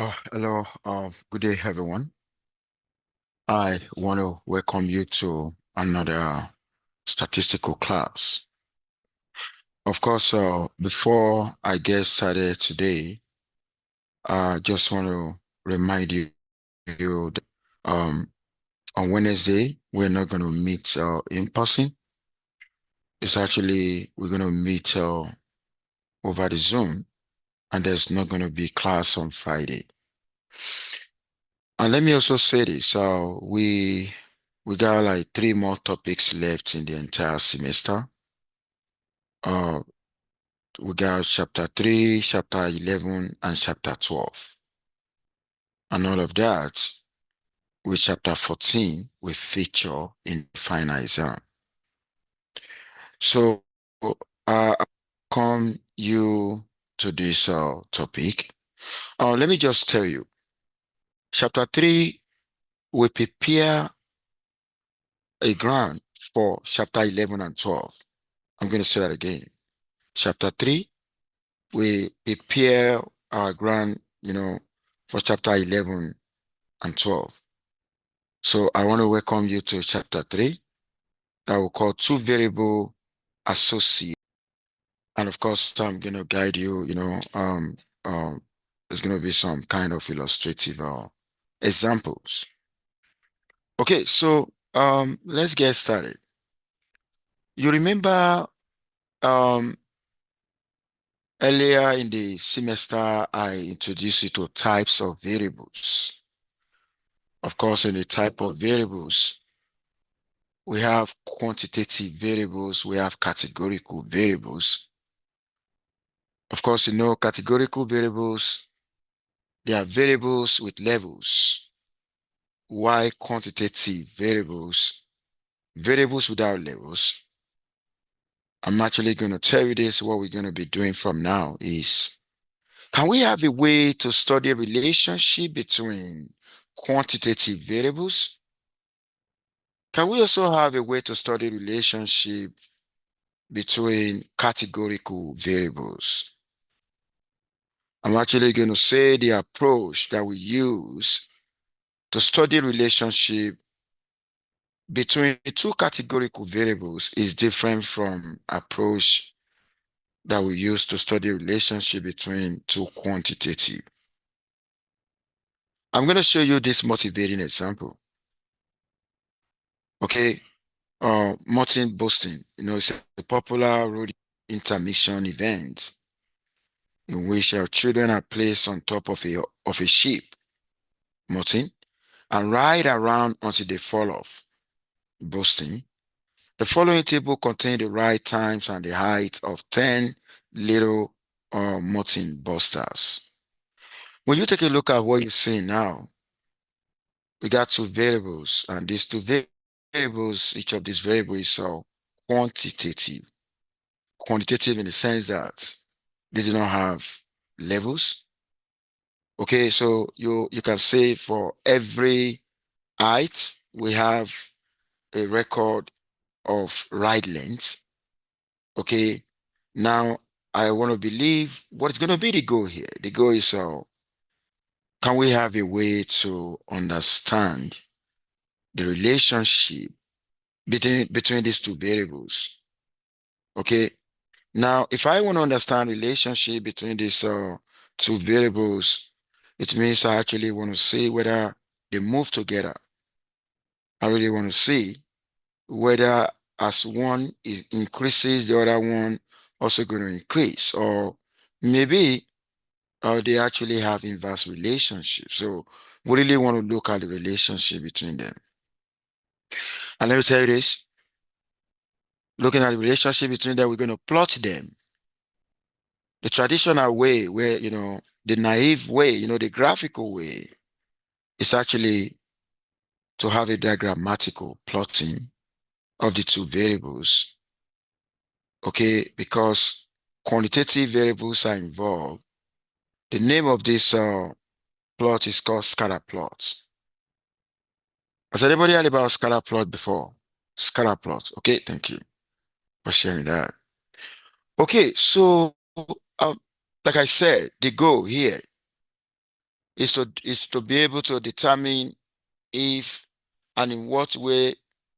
Hello, good day, everyone. I want to welcome you to another statistical class. Of course, before I get started today, I just want to remind you that on Wednesday, we're not going to meet in person. It's actually, we're going to meet over the Zoom, and there's not going to be class on Friday. And let me also say this, we got like three more topics left in the entire semester. Uh, we got chapter 3, chapter 11, and chapter 12. And all of that with chapter 14 will feature in the final exam. So, I come you to this topic. Let me just tell you, chapter 3 will prepare a ground for chapter 11 and 12. I'm going to say that again. Chapter 3, we prepare our ground, for chapter 11 and 12. So I want to welcome you to chapter 3 that we call two variable associate. And of course, I'm going to guide you, there's going to be some kind of illustrative examples. Okay, so let's get started. You remember um, earlier in the semester, I introduced you to types of variables. Of course, in the type of variables, we have quantitative variables, we have categorical variables. Of course, categorical variables, they are variables with levels, while quantitative variables without levels. I'm actually going to tell you this. What we're going to be doing from now is, can we have a way to study relationship between quantitative variables? Can we also have a way to study relationship between categorical variables? I'm actually going to say the approach that we use to study relationship between two categorical variables is different from approach that we use to study relationship between two quantitative. I'm going to show you this motivating example. Okay, Martin boasting, it's a popular road intermission event in which our children are placed on top of a ship, Martin, and ride around until they fall off, boasting. The following table contains the ride times and the height of 10 little Martin busters. When you take a look at what you see now, we got two variables, and these two variables, each of these variables is quantitative. Quantitative in the sense that they do not have levels. Okay, so you can say for every height, we have a record of ride length. Okay, now I want to believe what is going to be the goal here. The goal is can we have a way to understand the relationship between these two variables? Okay, now if I want to understand relationship between these two variables, it means I actually want to see whether they move together. I really want to see whether as one increases, the other one also going to increase, or maybe they actually have inverse relationships. So we really want to look at the relationship between them. And let me tell you this, looking at the relationship between them, we're going to plot them. The traditional way where, the naive way, the graphical way is actually to have a diagrammatical plotting of the two variables. Okay, because quantitative variables are involved. The name of this plot is called scatter plot. Has anybody heard about scatter plot before? Scatter plot. Okay, thank you for sharing that. Okay, so um, like I said, the goal here is to be able to determine if and in what way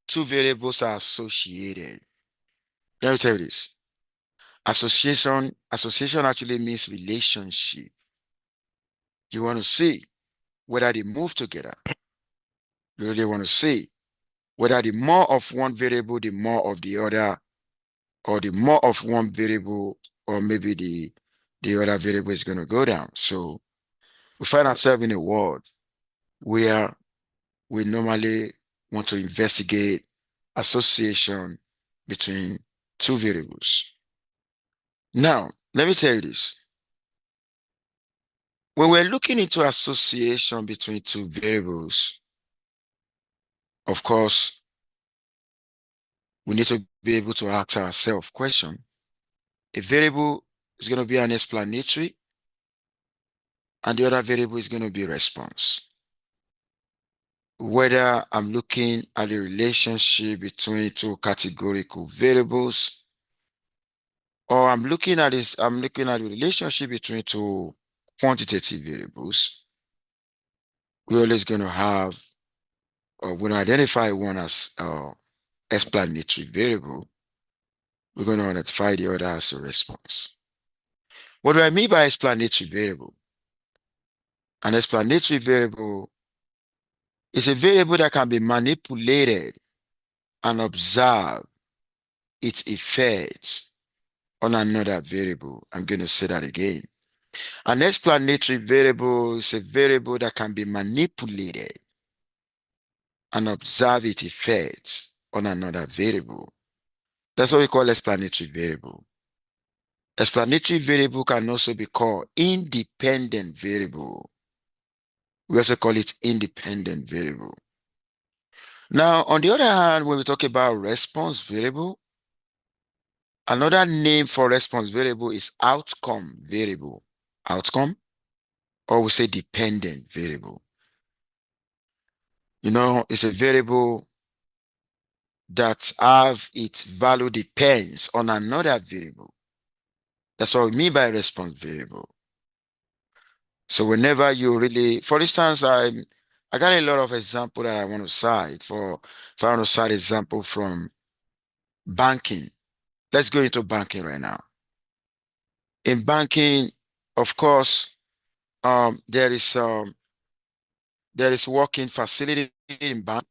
two variables are associated. Let me tell you this. Association actually means relationship. You want to see whether they move together. You really want to see whether the more of one variable, the more of the other, or the more of one variable, or maybe the other variable is going to go down. So we find ourselves in a world where we normally want to investigate association between two variables. Now, let me tell you this. When we're looking into association between two variables, of course, we need to be able to ask ourselves question. A variable is going to be an explanatory, and the other variable is going to be response. Whether I'm looking at the relationship between two categorical variables, or I'm looking at the relationship between two quantitative variables, we're always going to have, or we're going to identify one as explanatory variable. We're going to identify the other as a response. What do I mean by explanatory variable? An explanatory variable is a variable that can be manipulated and observe its effects on another variable. I'm going to say that again. An explanatory variable is a variable that can be manipulated and observe its effects on another variable. That's what we call explanatory variable. Explanatory variable can also be called independent variable. We also call it independent variable. Now, on the other hand, when we talk about response variable, another name for response variable is outcome variable. Outcome, or we say dependent variable. It's a variable that have its value depends on another variable. That's what we mean by response variable. So whenever you really, for instance, I got a lot of example that I want to cite for. If I want to cite example from banking, let's go into banking right now. In banking, of course, there is working facility in bank.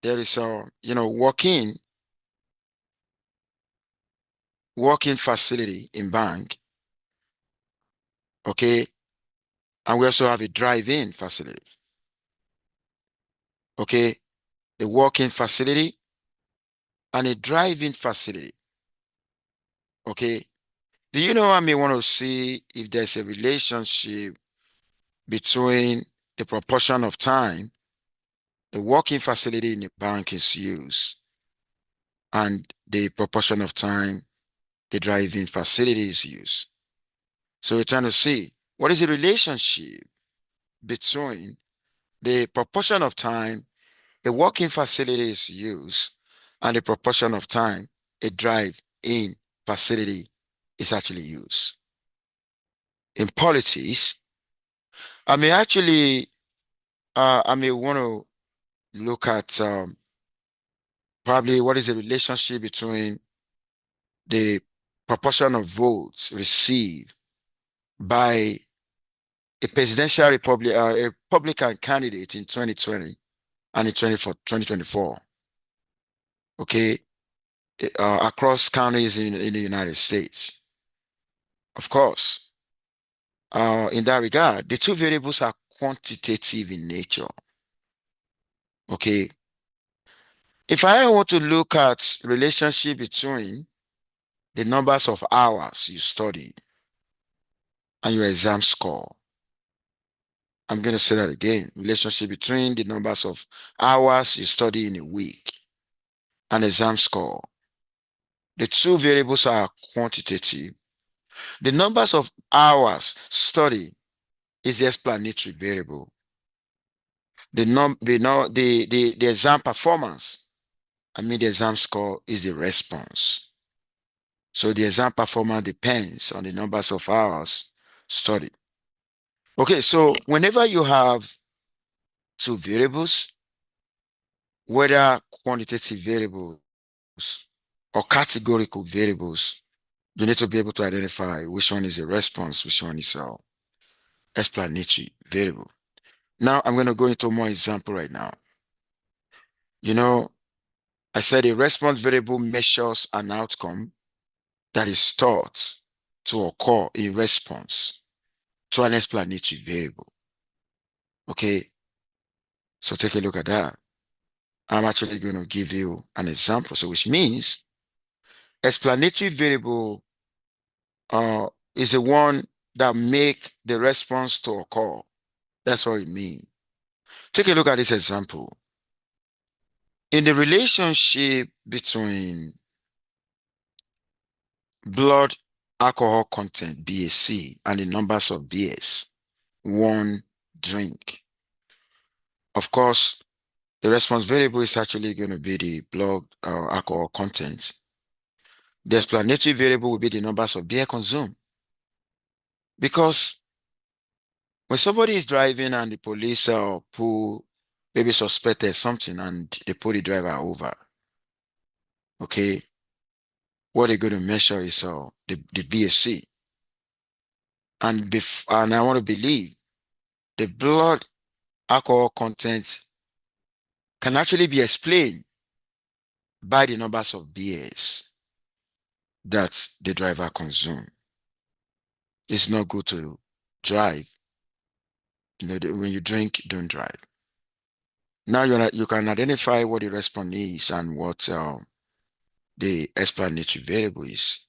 There is working facility in bank. Okay, and we also have a drive-in facility. Okay, the working facility and a drive-in facility. Okay, do you know I may want to see if there's a relationship between the proportion of time the working facility in the bank is used and the proportion of time the drive-in facility is used? So we're trying to see what is the relationship between the proportion of time a working facility is used and the proportion of time a drive-in facility is actually used. In politics, I may actually, I may want to look at probably what is the relationship between the proportion of votes received by a presidential a Republican candidate in 2020 and in 2024, okay, across counties in the United States. Of course, in that regard, the two variables are quantitative in nature, okay? If I want to look at relationship between the numbers of hours you studied and your exam score, I'm going to say that again. Relationship between the numbers of hours you study in a week and exam score. The two variables are quantitative. The numbers of hours study is the explanatory variable. The exam performance, the exam score is the response. So the exam performance depends on the numbers of hours studied. Okay, so whenever you have two variables, whether quantitative variables or categorical variables, you need to be able to identify which one is a response, which one is a explanatory variable. Now I'm going to go into more example right now. You know, I said a response variable measures an outcome that is thought to occur in response to an explanatory variable. Okay, so take a look at that. I'm actually going to give you an example. So which means explanatory variable is the one that make the response to occur. That's what it means. Take a look at this example. In the relationship between blood alcohol content, BAC, and the numbers of beers, one drink. Of course, the response variable is actually going to be the blood alcohol content. The explanatory variable will be the numbers of beer consumed. Because when somebody is driving and the police pull, maybe suspected something and they pull the driver over, okay, what they're going to measure is the BAC. And I want to believe the blood alcohol content can actually be explained by the numbers of beers that the driver consumed. It's not good to drive. When you drink, don't drive. Now you can identify what the response is and what the explanatory variable is.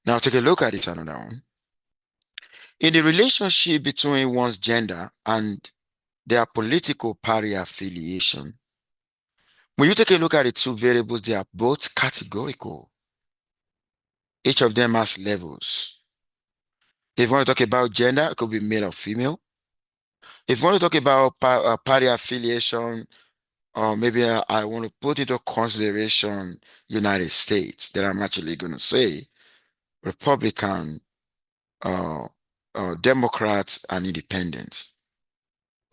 Now take a look at this another one. In the relationship between one's gender and their political party affiliation, when you take a look at the two variables, they are both categorical. Each of them has levels. If you want to talk about gender, it could be male or female. If you want to talk about party affiliation, or maybe I want to put into consideration United States, then I'm actually going to say Republican, uh, Democrats, and Independents.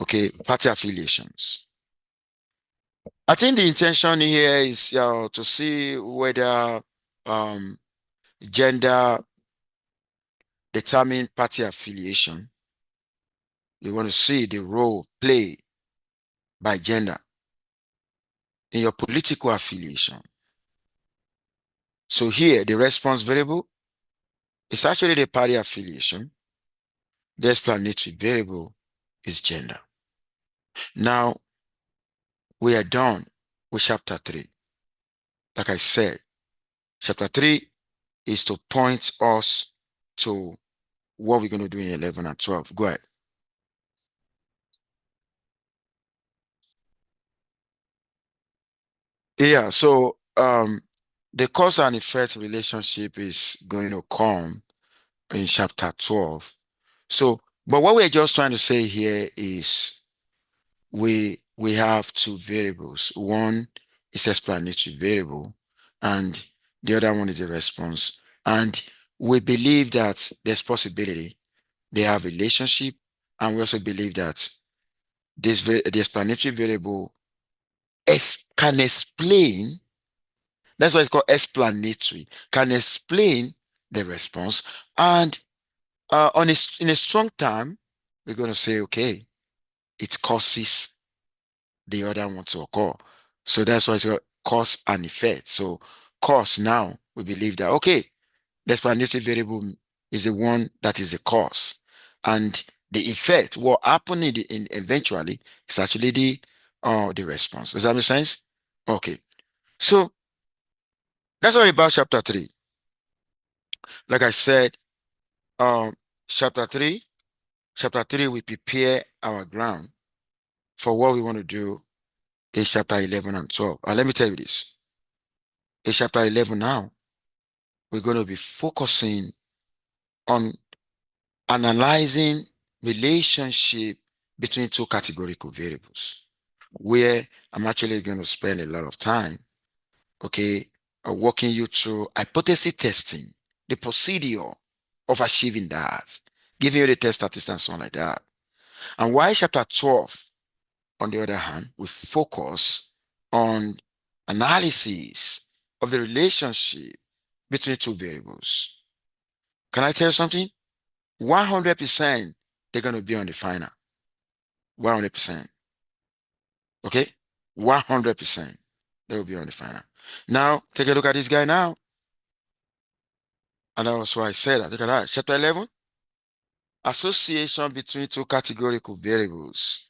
Okay, party affiliations. I think the intention here is to see whether um, gender determine party affiliation. You want to see the role played by gender in your political affiliation. So here, the response variable is actually the party affiliation. The explanatory variable is gender. Now, we are done with chapter 3. Like I said, chapter 3 is to point us to what we're going to do in 11 and 12. Go ahead. Yeah, so the cause and effect relationship is going to come in chapter 12. So, but what we're just trying to say here is we have two variables. One is explanatory variable, and the other one is the response. And we believe that there's possibility they have relationship, and we also believe that the explanatory variable can explain. That's why it's called explanatory. Can explain the response, and in a strong term, we're going to say, okay, it causes the other one to occur. So that's why it's called cause and effect. So cause now, we believe that, okay, the explanatory variable is the one that is the cause. And the effect, what happened eventually, is actually the response. Does that make sense? Okay. So that's all about chapter 3. Like I said, um, chapter 3, chapter 3, we prepare our ground for what we want to do in chapter 11 and 12. And let me tell you this. In chapter 11 now, we're going to be focusing on analyzing relationship between two categorical variables, where I'm actually going to spend a lot of time, okay, walking you through hypothesis testing, the procedure of achieving that, giving you the test statistics and so on like that. And why chapter 12, on the other hand, we focus on analysis of the relationship between two variables. Can I tell you something? 100% they're going to be on the final. 100%. Okay? 100% they will be on the final. Now, take a look at this guy now. And that's why I said that. Look at that. Chapter 11, association between two categorical variables.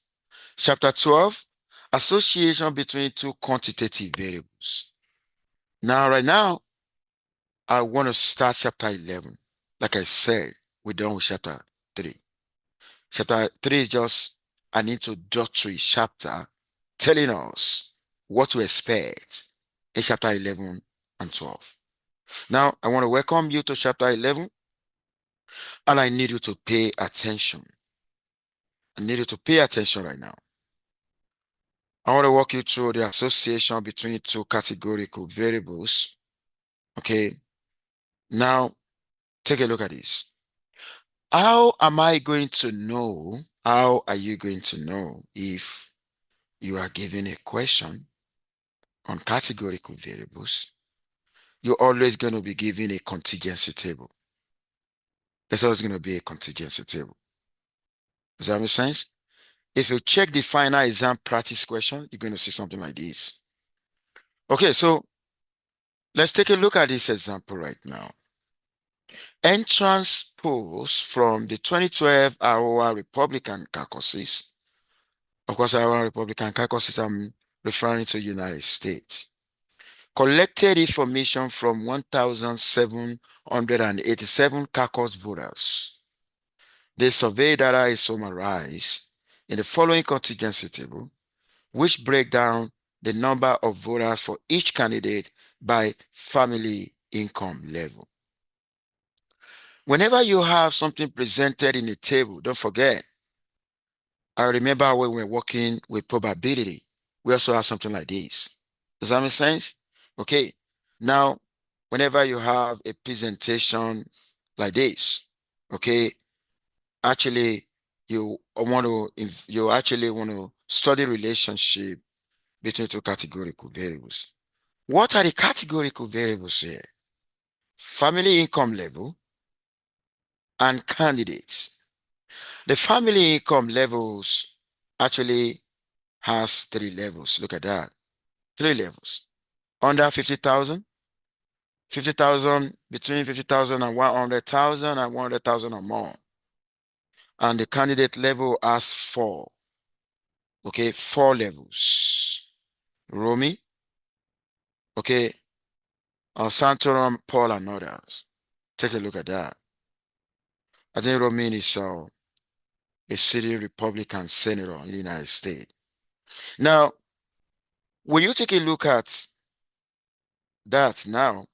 Chapter 12, association between two quantitative variables. Now, right now, I want to start chapter 11. Like I said, we're done with chapter 3. Chapter 3 is just an introductory chapter telling us what to expect in chapter 11 and 12. Now, I want to welcome you to chapter 11, and I need you to pay attention. I need you to pay attention right now. I want to walk you through the association between two categorical variables. Okay. Now, take a look at this. How am I going to know? How are you going to know if you are given a question on categorical variables? You're always going to be given a contingency table. There's always going to be a contingency table. Does that make sense? If you check the final exam practice question, you're going to see something like this. Okay, so let's take a look at this example right now. Entrance polls from the 2012 Iowa Republican caucuses. Of course, Iowa Republican caucuses, I'm referring to United States. Collected information from 1,787 caucus voters. The survey data is summarized in the following contingency table, which break down the number of voters for each candidate by family income level. Whenever you have something presented in a table, don't forget, I remember when we were working with probability, we also have something like this. Does that make sense? Okay. Now, whenever you have a presentation like this, okay, actually you actually want to study relationship between two categorical variables. What are the categorical variables here? Family income level and candidates. The family income levels actually has 3 levels. Look at that. 3 levels. Under 50,000, 50,000, between 50,000 and 100,000 and 100,000 or more. And the candidate level has 4. Okay, 4 levels. Romy, okay, Santorum, Paul, and others. Take a look at that. I think Romy is a sitting Republican senator in the United States. Now, when you take a look at that now,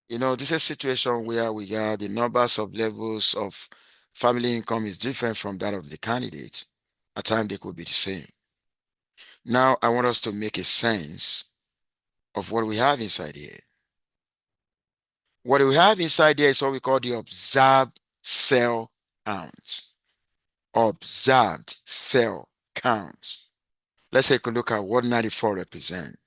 you know, this is a situation where we are the numbers of levels of family income is different from that of the candidate. At times they could be the same. Now, I want us to make a sense of what we have inside here. What we have inside here is what we call the observed cell counts. Observed cell counts. Let's take a look at what 94 represents.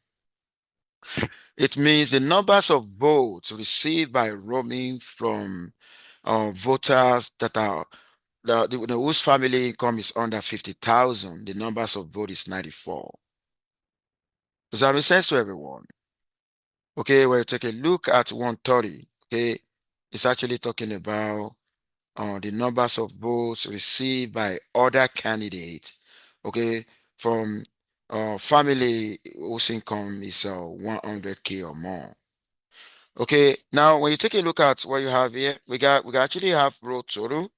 It means the numbers of votes received by roaming from voters that are whose family income is under 50,000. The numbers of votes is 94. Does that make sense to everyone? Okay, when you take a look at 130, okay, it's actually talking about the numbers of votes received by other candidates, okay, from family whose income is 100K or more. Okay, now when you take a look at what you have here, we actually have row total.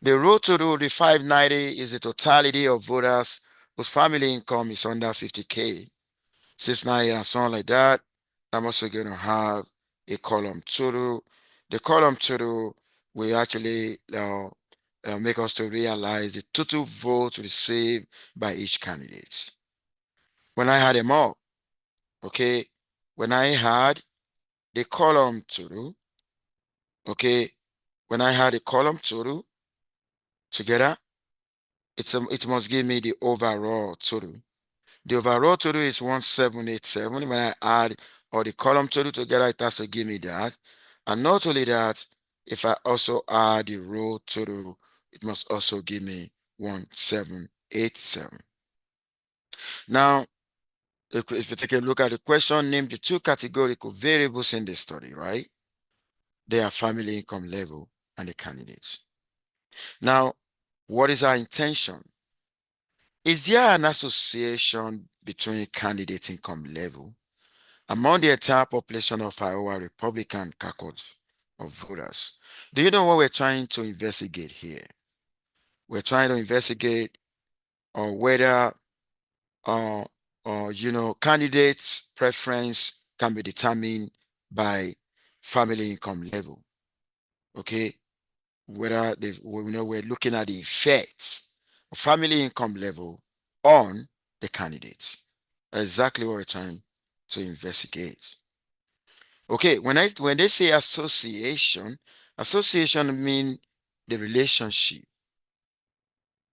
The row total, the 590 is the totality of voters whose family income is under 50K. 690 and so on like that. I'm also going to have a column total. The column total will actually make us to realize the total votes received by each candidate. When I had them all, okay, when I had the column total, okay, when I had a column total together, it must give me the overall total. The overall total is 1787. When I add all the column total together, it has to give me that. And not only that, if I also add the row total, it must also give me 1787. Now, if you take a look at the question, name the two categorical variables in the study, right? They are family income level and the candidates. Now, what is our intention? Is there an association between candidate income level among the entire population of Iowa Republican caucus of voters? Do you know what we're trying to investigate here? We're trying to investigate whether uh, candidates' preference can be determined by family income level. Okay, whether we're looking at the effects of family income level on the candidates. That's exactly what we're trying to investigate. Okay, when they say association, association mean the relationship.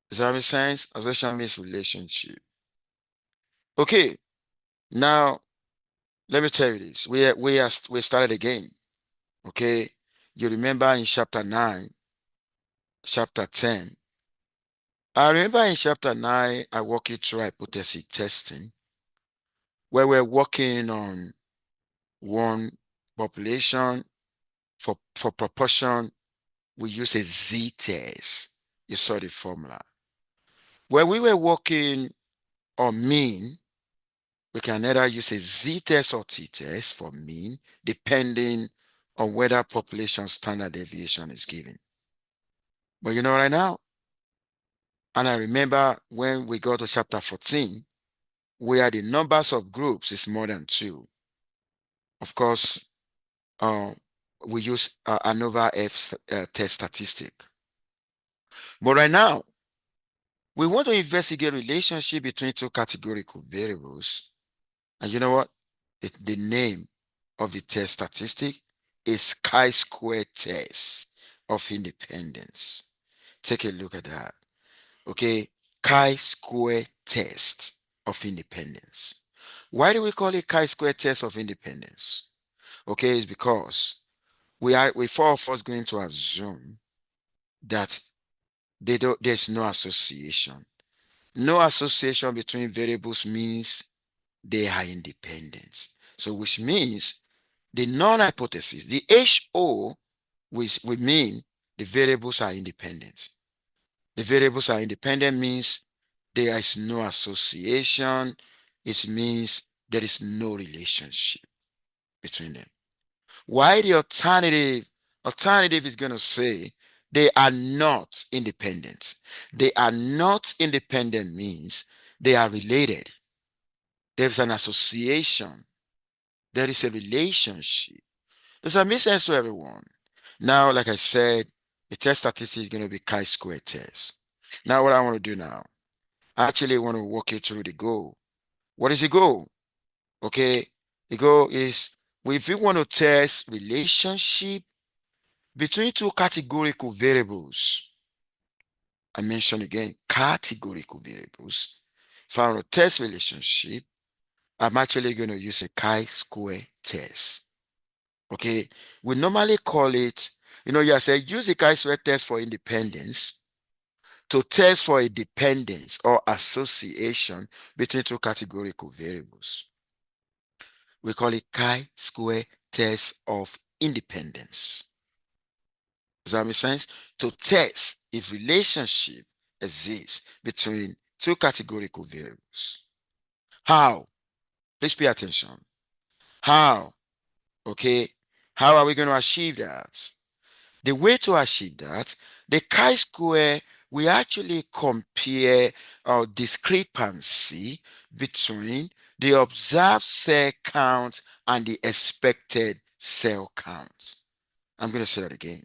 Does that make sense? Association means relationship. Okay, now let me tell you this. We started again. Okay, you remember in chapter 9, chapter 10. I remember in chapter 9, I walk you through hypothesis testing, where we're working on one population for proportion. We use a z-test. You saw the formula. When we were working on mean, we can either use a z-test or t-test for mean, depending on whether population standard deviation is given. But you know right now, and I remember when we go to chapter 14, where the numbers of groups is more than 2. Of course, uh, we use ANOVA F test statistic. But right now, we want to investigate relationship between two categorical variables. And you know what? The name of the test statistic is chi-square test of independence. Take a look at that. Okay, chi-square test of independence. Why do we call it chi-square test of independence? Okay, it's because we four of us going to assume that there's no association. No association between variables means they are independent. So which means the null hypothesis, the HO, which would mean the variables are independent. The variables are independent means there is no association. It means there is no relationship between them. Why the alternative is going to say they are not independent. They are not independent means they are related. There's an association. There is a relationship. Does that make sense to everyone? Now, like I said, the test statistic is going to be chi-square test. Now, what I want to do now, I actually want to walk you through the goal. What is the goal? Okay, the goal is if you want to test relationship between two categorical variables, I mentioned again, categorical variables. If I want to test relationship, I'm actually going to use a chi-square test. Okay, we normally call it, you say use the chi-square test for independence to test for a dependence or association between two categorical variables. We call it chi-square test of independence. Does that make sense? To test if relationship exists between two categorical variables. How? Please pay attention. How? Okay. How are we going to achieve that? The way to achieve that, the chi-square, we actually compare our discrepancy between the observed cell count and the expected cell count. I'm going to say that again.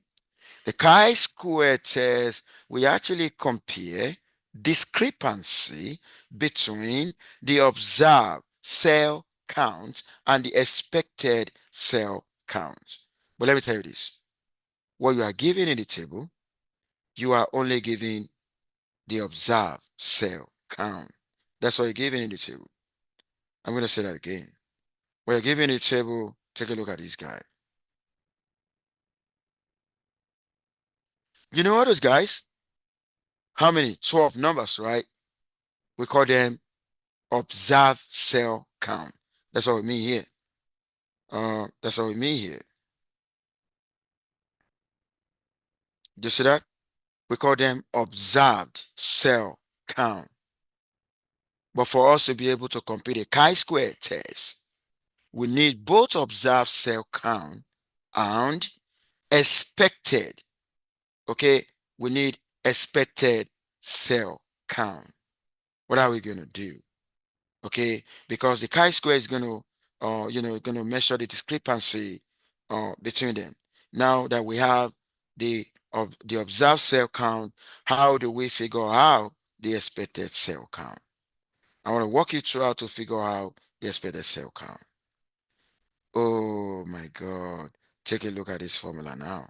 The chi-square test, we actually compare discrepancy between the observed cell count and the expected cell count. But let me tell you this. What you are given in the table, you are only giving the observed cell count. That's what you're given in the table. I'm going to say that again. When you're given the table, take a look at this guy. You know what those guys? How many? 12 numbers, right? We call them observed cell count. That's what we mean here. That's what we mean here. Do you see that? We call them observed cell count. But for us to be able to complete a chi-square test, we need both observed cell count and expected. Okay, we need expected cell count. What are we going to do? Okay, because the chi-square is going to, going to measure the discrepancy between them. Now that we have the observed cell count, how do we figure out the expected cell count? I want to walk you through how to figure out the expected cell count. Oh my God. Take a look at this formula now.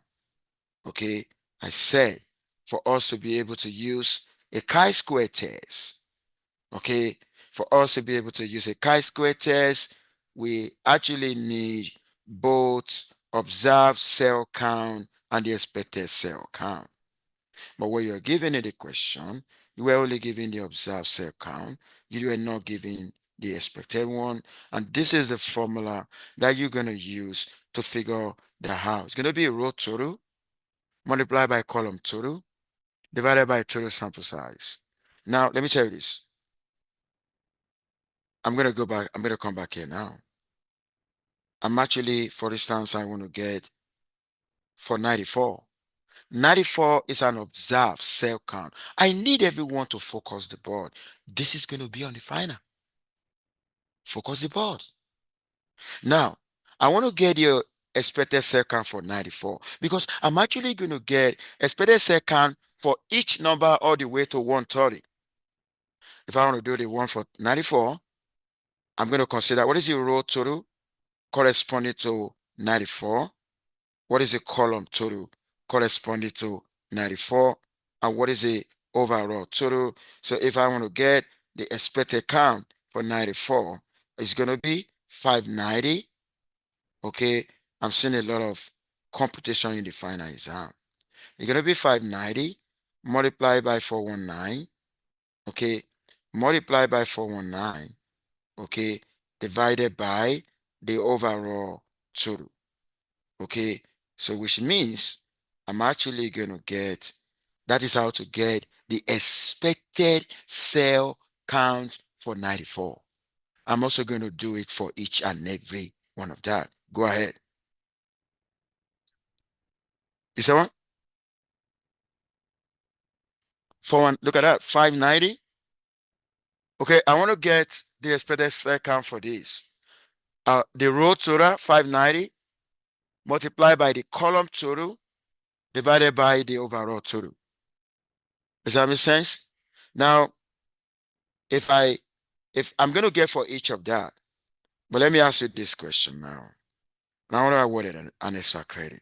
Okay. I said for us to be able to use a chi-square test, okay, for us to be able to use a chi-square test, we actually need both observed cell count and the expected cell count. But when you're given in the question, you were only given the observed cell count. You were not given the expected one. And this is the formula that you're going to use to figure that out. It's going to be a row total multiplied by column total divided by total sample size. Now, let me tell you this. I'm going to go back. I'm going to come back here now. I'm actually, for instance, I want to get for 94. 94 is an observed cell count. I need everyone to focus the board. This is going to be on the final. Focus the board. Now, I want to get your expected cell count for 94 because I'm actually going to get expected cell count for each number all the way to 130. If I want to do the one for 94, I'm going to consider what is the row total corresponding to 94. What is the column total corresponding to 94? And what is the overall total? So if I want to get the expected count for 94, it's going to be 590. Okay, I'm seeing a lot of computation in the final exam. It's going to be 590 multiplied by 419. Okay, multiplied by 419. Okay, divided by the overall total. Okay, so which means I'm actually going to get, that is how to get the expected cell count for 94. I'm also going to do it for each and every one of that. Go ahead. You see what? For one, look at that, 590. Okay, I want to get the expected cell count for this. The row total, 590, multiplied by the column total, divided by the overall total. Does that make sense? Now, if I'm going to get for each of that, but let me ask you this question now. Now I want to award it an extra credit.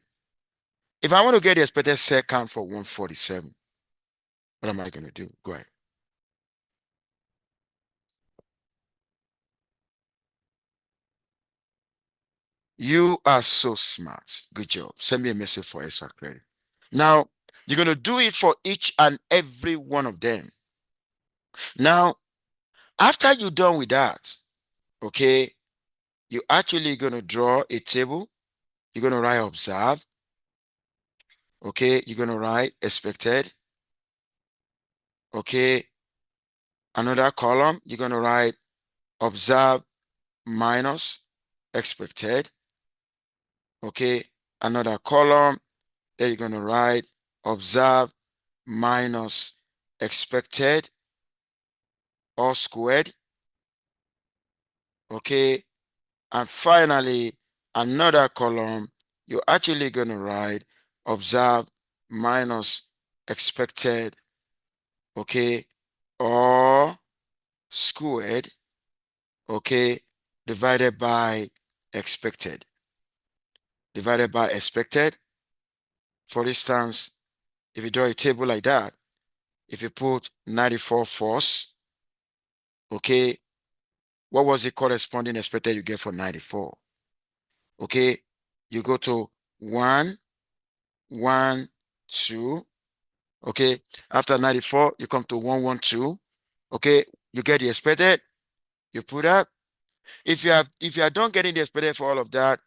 If I want to get the expected cell count for 147, what am I going to do? Go ahead. You are so smart. Good job. Send me a message for extra credit. Now, you're going to do it for each and every one of them. Now, after you're done with that, okay, you're actually going to draw a table. You're going to write observe. Okay, you're going to write expected. Okay, another column, you're going to write observe minus expected. Okay, another column, then you're going to write observe minus expected all squared. Okay, and finally, another column, you're actually going to write observe minus expected, okay, or squared, okay, divided by expected. Divided by expected. For instance, if you draw a table like that, If you put 94 first, okay, what was the corresponding expected you get for 94? Okay, you go to 1, 1, 2. Okay, after 94, you come to 112. Okay, you get the expected, you put that. If you are done getting the expected for all of that,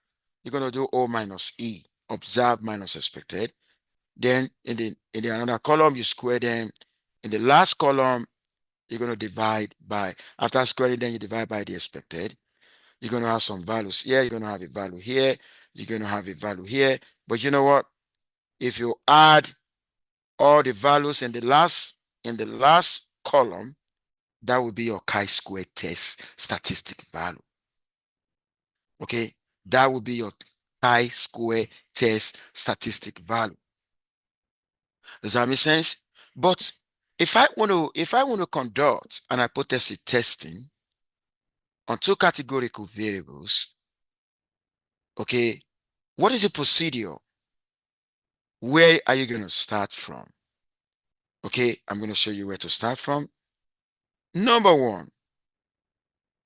you're gonna do O minus E, observed minus expected. Then in the another column, you square them. In the last column, you're gonna divide by, after squaring, then you divide by the expected. You're gonna have some values here, you're gonna have a value here, you're gonna have a value here. But you know what? If you add all the values in the last column, that will be your chi-square test statistic value. Okay, that will be your chi-square test statistic value. Does that make sense? But if I want to conduct an hypothesis testing on two categorical variables, okay, what is the procedure? Where are you going to start from? Okay, I'm going to show you where to start from. Number one,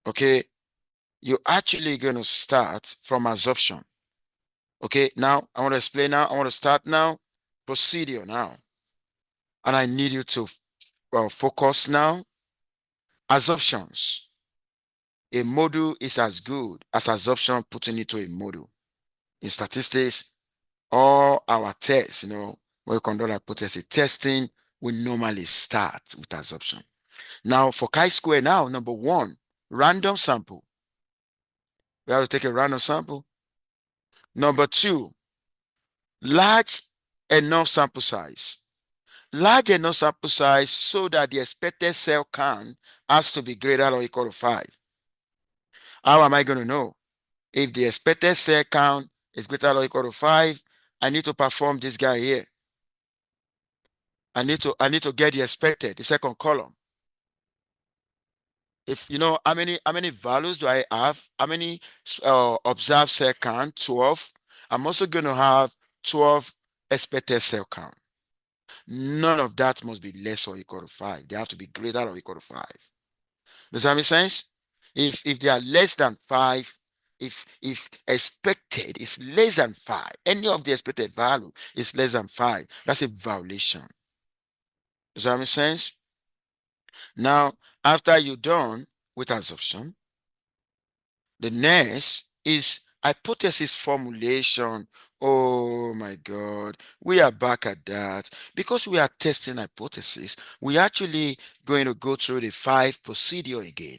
okay, you're actually going to start from assumption. Okay, now I want to explain now. I want to start now. Procedure now. And I need you to focus now. Assumptions. A model is as good as assumption putting it to a model. In statistics, all our tests, when we conduct hypothesis testing, we normally start with assumption. Now, for chi-square now, number one, random sample. We have to take a random sample. Number two, large enough sample size. Large enough sample size so that the expected cell count has to be greater or equal to 5. How am I going to know? If the expected cell count is greater or equal to 5, I need to perform this guy here. I need to get the expected, the second column. If you know how many values do I have, how many observed cell count, 12. I'm also going to have 12 expected cell count. None of that must be less or equal to 5. They have to be greater or equal to 5. Does that make sense? If they are less than 5, if expected is less than 5, any of the expected value is less than 5, that's a violation. Does that make sense? Now, after you're done with assumption, the next is hypothesis formulation. Oh my God, we are back at that. Because we are testing hypothesis, we actually going to go through the 5 procedure again.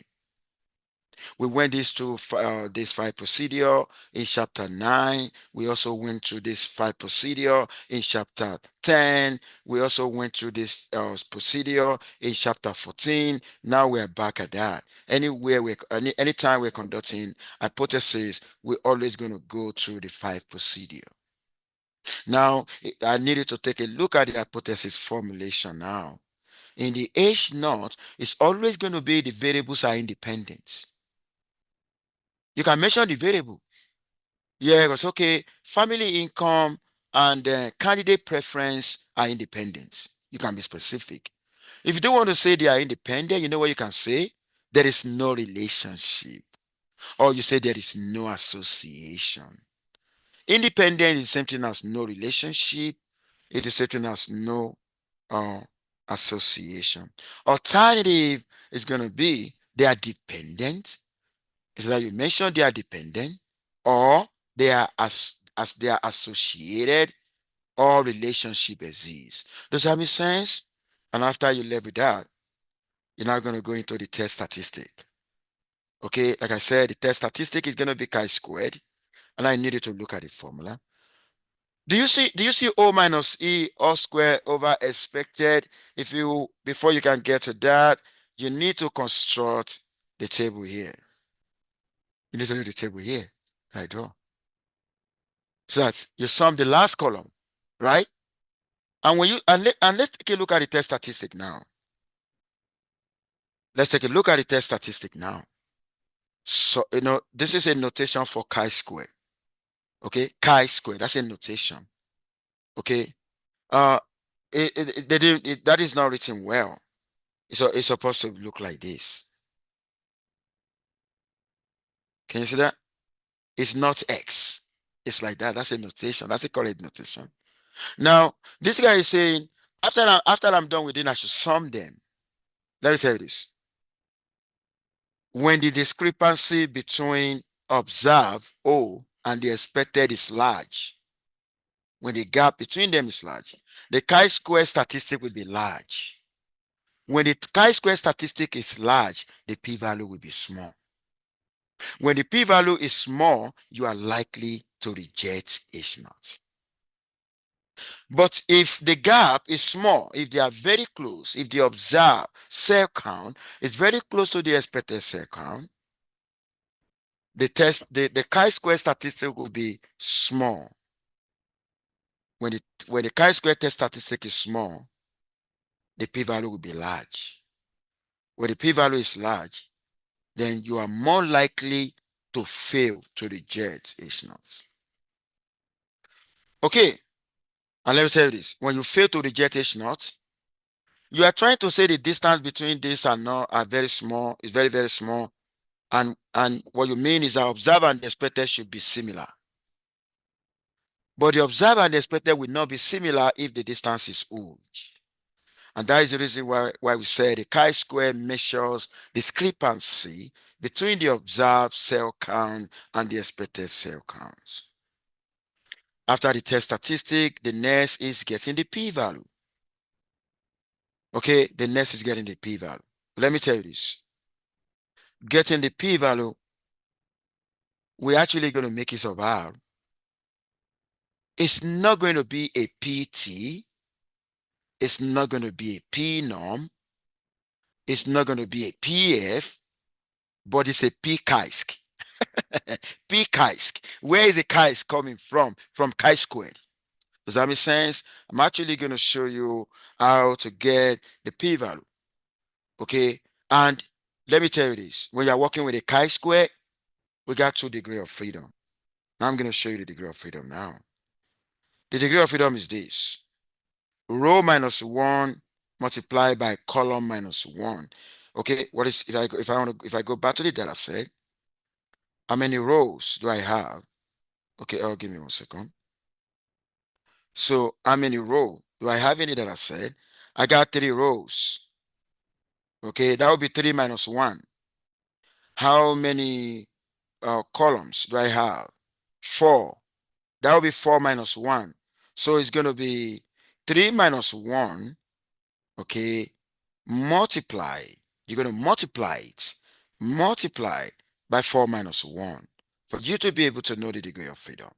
We went this 5 procedure in chapter 9. We also went through this 5 procedure in chapter 10. We also went through this procedure in chapter 14. Now we're back at that. Anytime we're conducting hypothesis, we're always going to go through the 5 procedure. Now, I needed to take a look at the hypothesis formulation now. In the H naught, it's always going to be the variables are independent. You can mention the variable. Yeah, it was okay. Family income and candidate preference are independent. You can be specific. If you don't want to say they are independent, you know what you can say? There is no relationship. Or you say there is no association. Independent is the same thing as no relationship. It is the same thing as no uh, association. Alternative is going to be they are dependent. Is that you mentioned they are dependent, or they are as they are associated, or relationship exists. Does that make sense? And after you left with that, you're now going to go into the test statistic. Okay, like I said, the test statistic is going to be chi-squared, and I needed to look at the formula. Do you see O minus E all squared over expected? Before you can get to that, you need to construct the table here. You need to do the table here. I draw. So that you sum the last column, right? And let's take a look at the test statistic now. Let's take a look at the test statistic now. So this is a notation for chi-square. Okay, chi-square, that's a notation. Okay. They didn't, that is not written well. It's supposed to look like this. Can you see that? It's not X. It's like that. That's a notation. That's a correct notation. Now, this guy is saying, after I'm done with it, I should sum them. Let me tell you this. When the discrepancy between observed O and the expected is large, when the gap between them is large, the chi-square statistic will be large. When the chi-square statistic is large, the p-value will be small. When the p-value is small, you are likely to reject H naught. But if the gap is small, if they are very close, if the observed cell count is very close to the expected cell count, the chi-square statistic will be small. When the chi-square test statistic is small, the p-value will be large. When the p-value is large, then you are more likely to fail to reject H naught. Okay, and let me tell you this. When you fail to reject H naught, you are trying to say the distance between this and not are very small, is very, very small. And what you mean is that observed and expected should be similar. But the observed and expected will not be similar if the distance is huge. And that is the reason why we say the chi-square measures discrepancy between the observed cell count and the expected cell counts. After the test statistic, the next is getting the p-value. Okay, the next is getting the p-value. Let me tell you this. Getting the p-value, we're actually going to make it of R. It's not going to be a PT. It's not going to be a P norm. It's not going to be a PF, but it's a P chi-square. P chi-square. Where is the chi-square coming from? From chi-squared. Does that make sense? I'm actually going to show you how to get the p-value. Okay. And let me tell you this. When you're working with a chi-square, we got 2 degrees of freedom. Now I'm going to show you the degree of freedom now. The degree of freedom is this. Row minus 1 multiplied by column minus 1. Okay, what is if I go back to the data set, how many rows do I have? Okay, give me 1 second. So how many rows do I have in the data set? I got 3 rows. Okay, that would be 3 minus 1. How many columns do I have? 4. That would be 4 minus 1. So it's going to be 3 minus 1, okay, multiply. You're going to multiply by 4 minus 1 for you to be able to know the degree of freedom.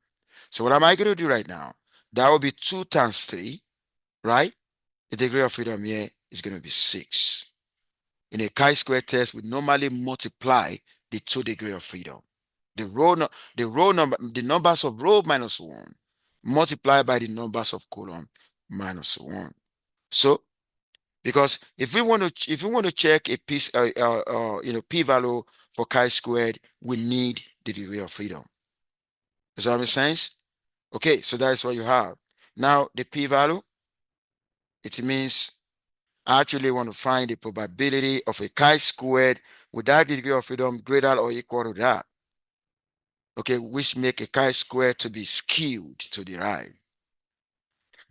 So what am I going to do right now? That will be 2 times 3, right? The degree of freedom here is going to be 6. In a chi-square test, we normally multiply the 2 degree of freedom. The numbers of row minus 1 multiplied by the numbers of column minus 1. So because if we want to check a piece p-value for chi-squared, we need the degree of freedom. Does that make sense? Okay, so that is what you have. Now the p-value, it means I actually want to find the probability of a chi-squared with that degree of freedom greater or equal to that. Okay, which make a chi-squared to be skewed to the right.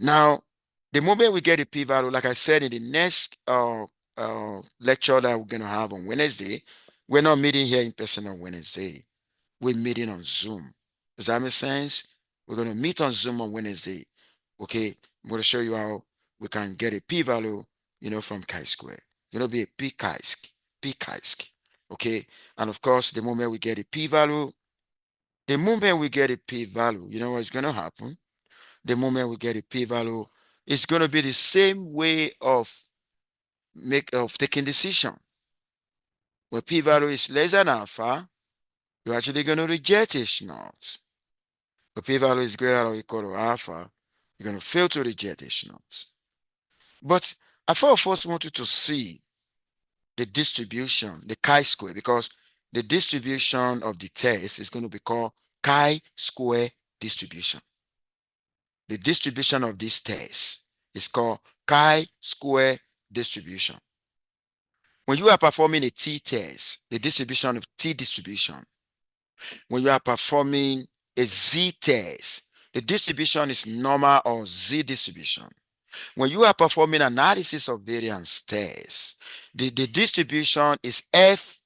Now, the moment we get a p-value, like I said in the next lecture that we're going to have on Wednesday, we're not meeting here in person on Wednesday. We're meeting on Zoom. Does that make sense? We're going to meet on Zoom on Wednesday. Okay, I'm going to show you how we can get a p-value, from chi-square. Be a p chi-square. Okay, and of course, the moment we get a p-value, you know what's going to happen? The moment we get a p-value, it's going to be the same way of taking decision. When p-value is less than alpha, you're actually going to reject H naught. When p-value is greater or equal to alpha, you're going to fail to reject H naught. But I first want you to see the distribution, the chi-square, because the distribution of the test is going to be called chi-square distribution. The distribution of this test It's called chi-square distribution. When you are performing a t-test, the distribution of t-distribution, when you are performing a z-test, the distribution is normal or z-distribution. When you are performing analysis of variance test, the distribution is F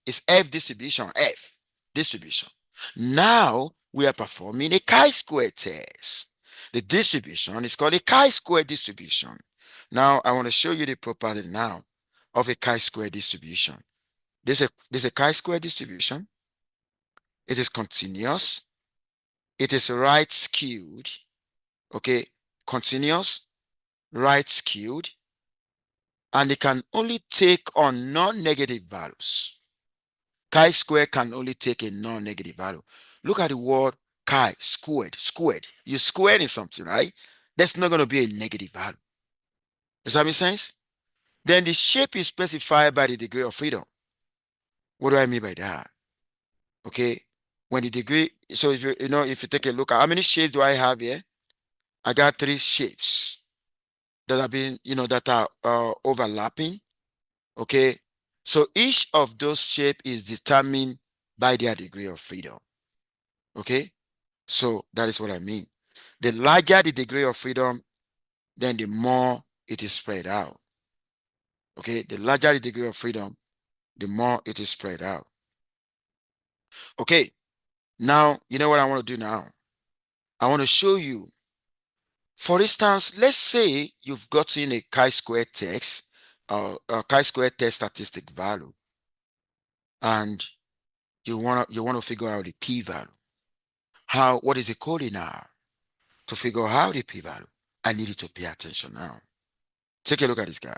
distribution, F distribution. Now we are performing a chi-square test. The distribution is called a chi-square distribution. Now I want to show you the property now of a chi-square distribution. There's a chi-square distribution. It is continuous. It is right skewed. Okay, continuous, right skewed, and it can only take on non-negative values. Chi-square can only take a non-negative value. Look at the word chi, squared, squared. You squared in something, right? That's not going to be a negative value. Does that make sense? Then the shape is specified by the degree of freedom. What do I mean by that? Okay. When the degree, so if if you take a look at how many shapes do I have here? I got 3 shapes that have been, that are overlapping. Okay. So each of those shapes is determined by their degree of freedom. Okay. So that is what I mean. The larger the degree of freedom, then the more it is spread out. Okay. The larger the degree of freedom, the more it is spread out. Okay. Now, you know what I want to do now? I want to show you. For instance, let's say you've gotten a chi-square test, a chi-square test statistic value, and you want to figure out the p-value. What is the coding now? To figure out the p-value, I need you to pay attention now. Take a look at this guy.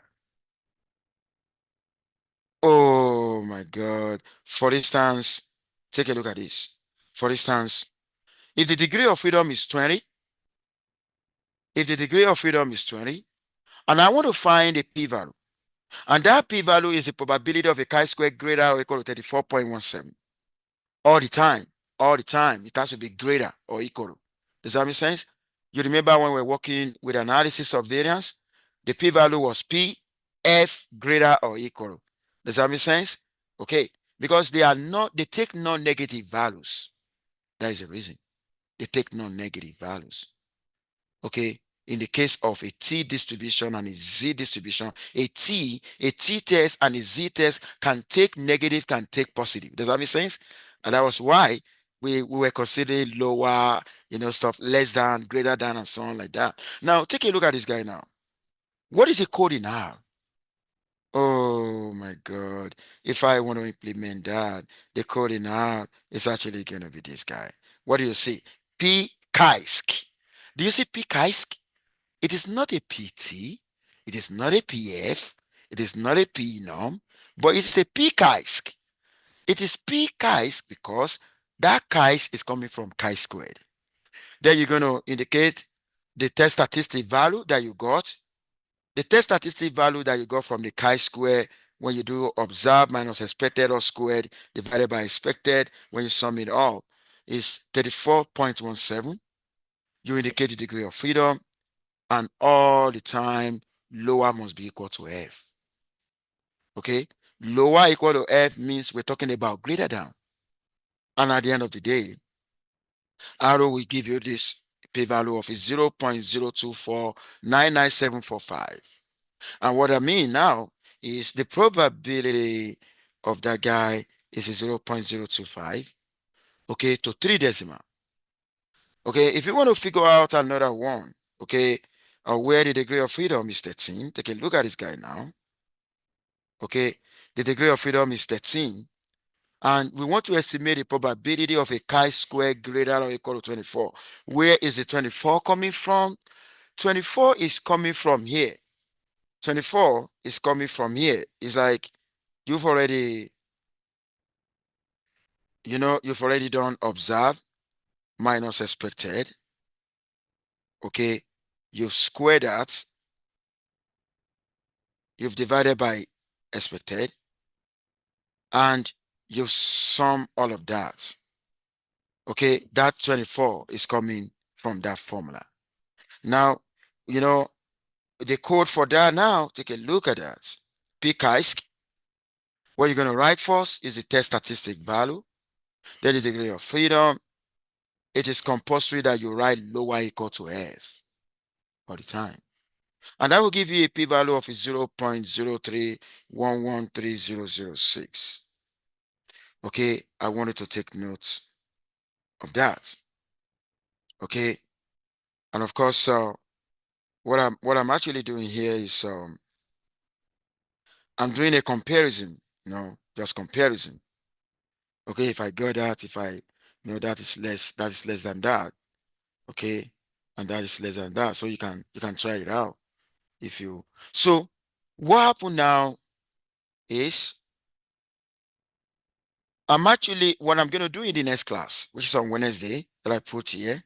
Oh my God. For instance, take a look at this. For instance, if the degree of freedom is 20, if the degree of freedom is 20, and I want to find a p-value, and that p-value is the probability of a chi-square greater or equal to 34.17. All the time, it has to be greater or equal to. Does that make sense? You remember when we were working with analysis of variance, the p-value was p, f greater or equal to. Does that make sense? Okay, because they take non-negative values. That is the reason. They take non-negative values. Okay, in the case of a t distribution and a z distribution, a t test and a z test can take negative, can take positive. Does that make sense? And that was why we were considering lower, stuff less than, greater than, and so on like that. Now take a look at this guy now. What is the code in R? Oh my God. If I want to implement that, the code in R is actually going to be this guy. What do you see? P chi-sq. Do you see P chi-sq? It is not a PT, it is not a PF, it is not a P norm, but it's a P chi-sq. It is P chi-sq because that chi is coming from chi-squared. Then you're going to indicate the test statistic value that you got. The test statistic value that you got from the chi-square when you do observed minus expected or squared divided by expected, when you sum it all, is 34.17. You indicate the degree of freedom, and all the time lower must be equal to F. Okay, lower equal to F means we're talking about greater than. And at the end of the day, arrow will give you this p-value of 0.02499745. And what I mean now is the probability of that guy is 0.025, okay, to 3 decimal. Okay, if you want to figure out another one, okay, where the degree of freedom is 13, take a look at this guy now. Okay, the degree of freedom is 13, and we want to estimate the probability of a chi-square greater or equal to 24. Where is the 24 coming from? 24 is coming from here. 24 is coming from here. It's like you've already done observed minus expected. Okay, you've squared that, you've divided by expected, and you sum all of that. Okay, that 24 is coming from that formula. Now, you know, The code for that now, take a look at that. PCASC, what you're going to write first is the test statistic value, then the degree of freedom. It is compulsory that you write lower equal to F all the time. And that will give you a p-value of 0.03113006. Okay, I wanted to take notes of that. Okay, and of course, what I'm actually doing here is I'm doing a comparison, just comparison. Okay, if I go that, if I that is less than that. Okay, and that is less than that. So you can try it out if you. So what happened now is what I'm going to do in the next class, which is on Wednesday that I put here.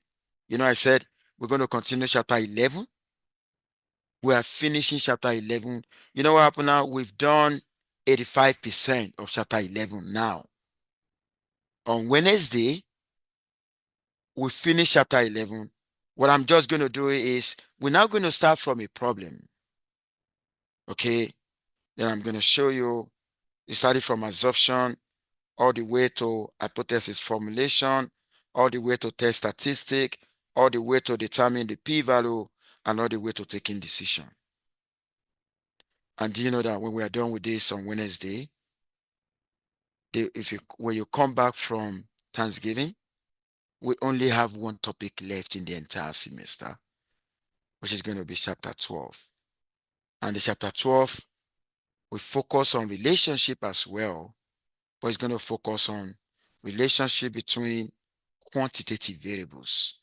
I said we're going to continue chapter 11. We are finishing chapter 11. You know what happened now? We've done 85% of chapter 11 now. On Wednesday, we finish chapter 11. What I'm just going to do is we're now going to start from a problem. Okay. Then I'm going to show you, starting from assumption all the way to hypothesis formulation, all the way to test statistic, all the way to determine the p-value, and all the way to taking decision. And do you know that when we are done with this on Wednesday, when you come back from Thanksgiving, we only have one topic left in the entire semester, which is going to be chapter 12. And the chapter 12, we focus on relationship as well, but it's going to focus on relationship between quantitative variables.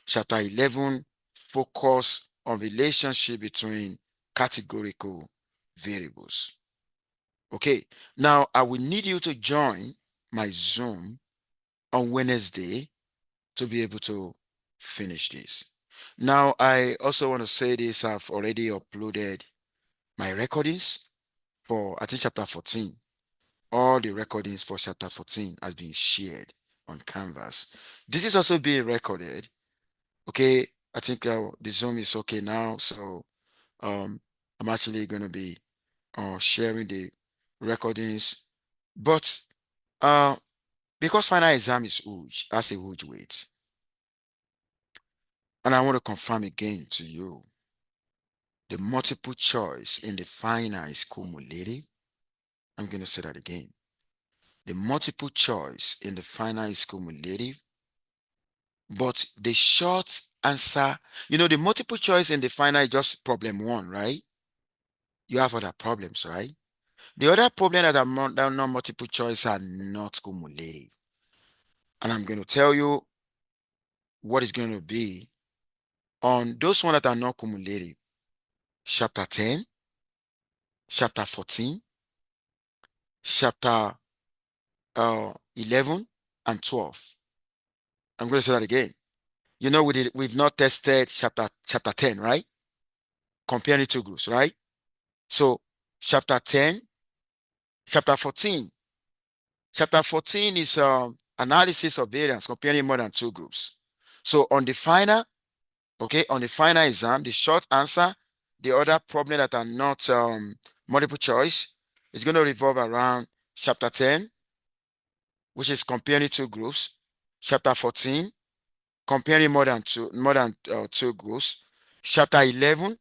Chapter 11 focus on relationship between categorical variables. Okay, now I will need you to join my Zoom on Wednesday to be able to finish this. Now, I also want to say this, I've already uploaded my recordings for, I think, chapter 14. All the recordings for chapter 14 has been shared on Canvas. This is also being recorded. Okay, I think the Zoom is okay now. So I'm actually going to be sharing the recordings. But because final exam is huge, that's a huge weight. And I want to confirm again to you, the multiple choice in the final is cumulative. I'm going to say that again. The multiple choice in the final is cumulative, but the short answer, the multiple choice in the final is just problem one, right? You have other problems, right? The other problem that are not multiple choice are not cumulative. And I'm going to tell you what is going to be on those ones that are not cumulative. Chapter 10, chapter 14, chapter 11, and 12. I'm going to say that again. We've not tested chapter 10, right? Comparing two groups, right? So chapter 10, chapter 14. Chapter 14 is analysis of variance comparing more than two groups. So on the final, okay, on the final exam, the short answer, the other problem that are not multiple choice is going to revolve around chapter 10, which is comparing two groups. Chapter 14, comparing more than two groups. Chapter 11,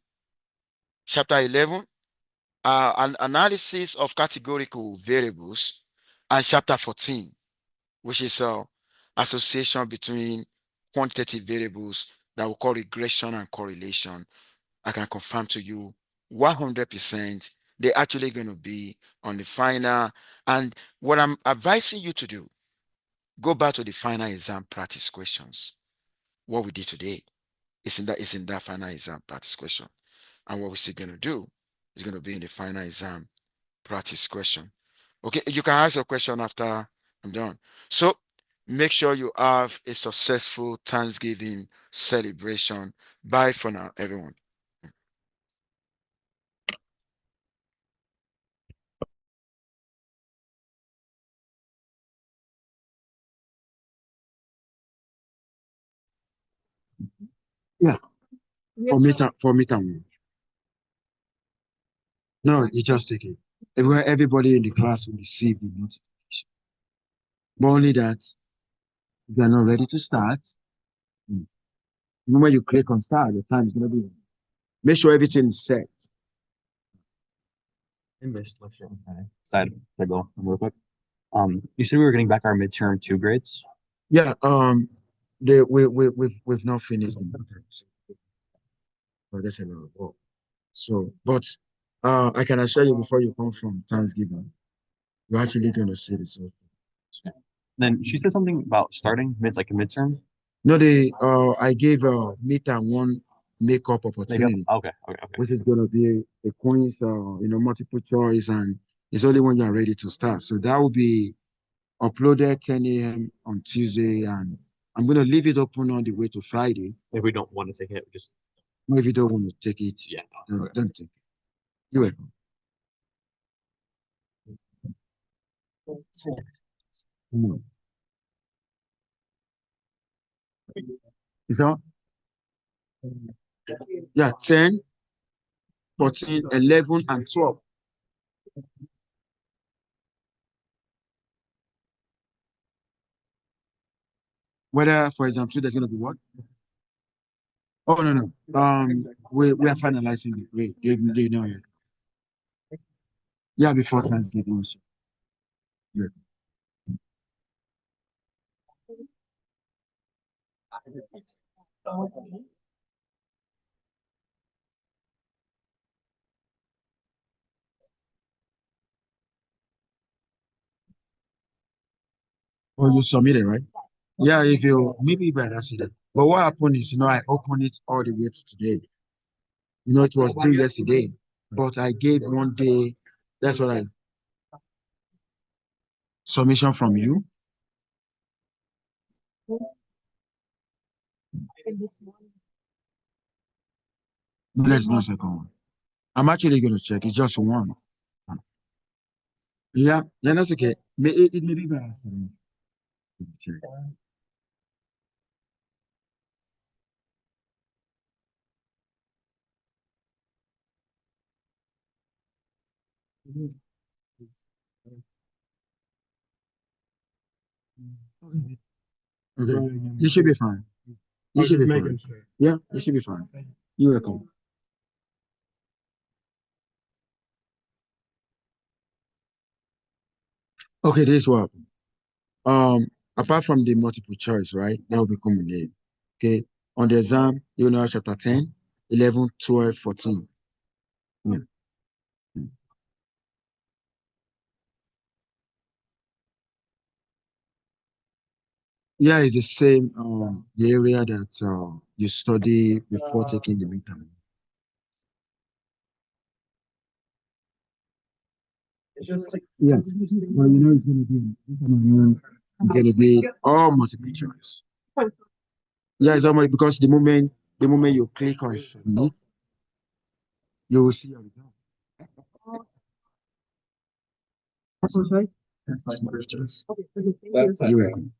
an analysis of categorical variables, and chapter 14, which is association between quantitative variables that we call regression and correlation. I can confirm to you 100% they're actually going to be on the final. And what I'm advising you to do, go back to the final exam practice questions. What we did today is in that final exam practice question. And what we're still going to do is going to be in the final exam practice question. Okay, you can ask your question after I'm done. So make sure you have a successful Thanksgiving celebration. Bye for now, everyone. Yeah, for me, No, you just take it. Everybody in the class will receive the notification. But only that if you are not ready to start, mm, the moment you click on start, the time is gonna be. Make sure everything is set. I missed lecture. Okay. Side to go real quick. You said we were getting back our midterm two grades. Yeah, we've not finished the midterm, so there's a lot of work. So, but I can assure you before you come from Thanksgiving, you're actually going to see this. Then she said something about starting like a midterm. No, I gave meet and one makeup Makeup. opportunity, Okay. Okay. Okay. which is going to be a quiz, multiple choice, and it's only when you're ready to start. So that will be uploaded 10 a.m. on Tuesday, and I'm going to leave it open on the way to Friday. If we don't want to take it, we just No, if you don't want to take it, yeah. don't, Okay. don't take it. You're welcome. No. You know? Yeah, 10, 14, 11, and 12. Whether, for example, there's going to be what? Oh, no, no. We are finalizing the grade. They know it. Yeah, before Thanksgiving. Yeah. Oh, you submitted, right? Yeah, if you maybe by accident. But what happened is, I opened it all the way to today. It was due yesterday, but I gave one day. That's what I submission from you. No, there's no second one. I'm actually going to check. It's just one. Yeah, yeah, that's okay. It may be by accident. Check. Okay, you should be fine. You should be fine. Yeah, you should be fine. You're welcome. Okay, this is what happened. Apart from the multiple choice, right? That will become again. Okay. On the exam, you know chapter 10, 11, 12, 14. Yeah. Yeah, it's the same the area that you study before taking the midterm. Yeah. Well, it's gonna be this time around, it's gonna be all multiple choice. Yeah, it's almost because the moment you click on submit, you will see your result. That's okay. That's multiple choice. You're welcome.